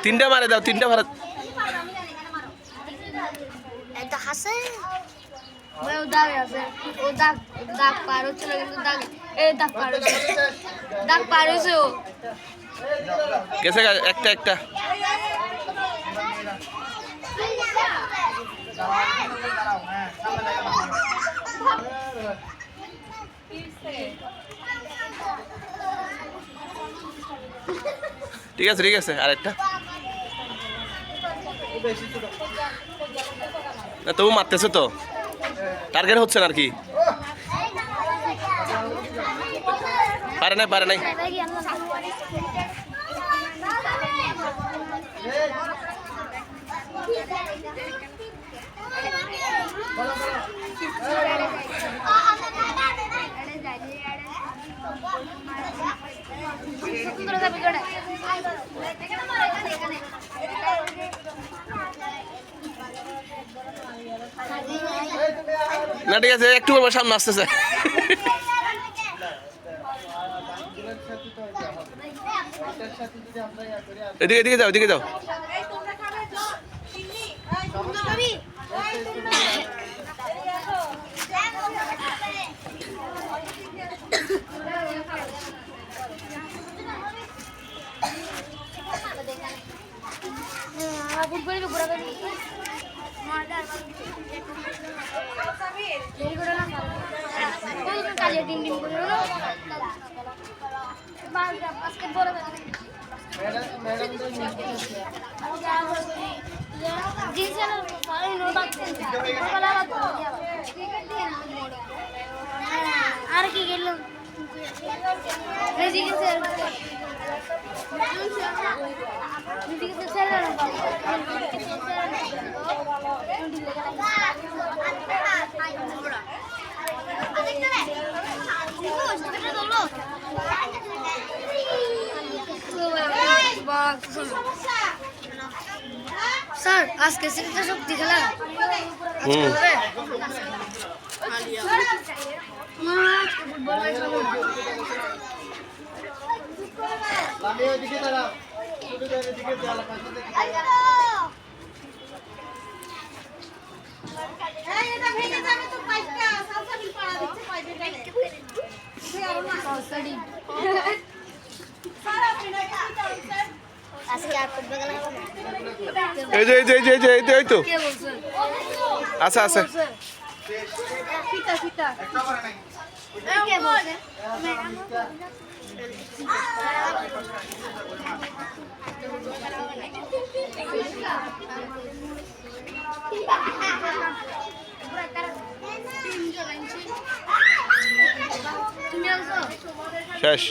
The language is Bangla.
তিনটা মারে দাও, তিনটা মারে। এটা হাসে ও দাগ আছে, ও দাগ দাগ পার হচ্ছে না, কিন্তু দাগ এই দাগ পার হচ্ছে, দাগ পার হচ্ছে ও গেছে একটা একটা। ঠিক আছে ঠিক আছে, আরেকটা না, তবু মারতেছে তো, টার্গেট হচ্ছে না আর কি। পারে নাই পারে নাই। না ঠিক আছে, একটু পর সামনে আসতেছে। এদিকে এদিকে যাও, এদিকে যাও। আর কি গেল স্যার আজকে সিরিজটা শক্তি খেলা এই যে এই যে এই যে এই যে এই যে এই তো আচ্ছা আচ্ছা। শেষ।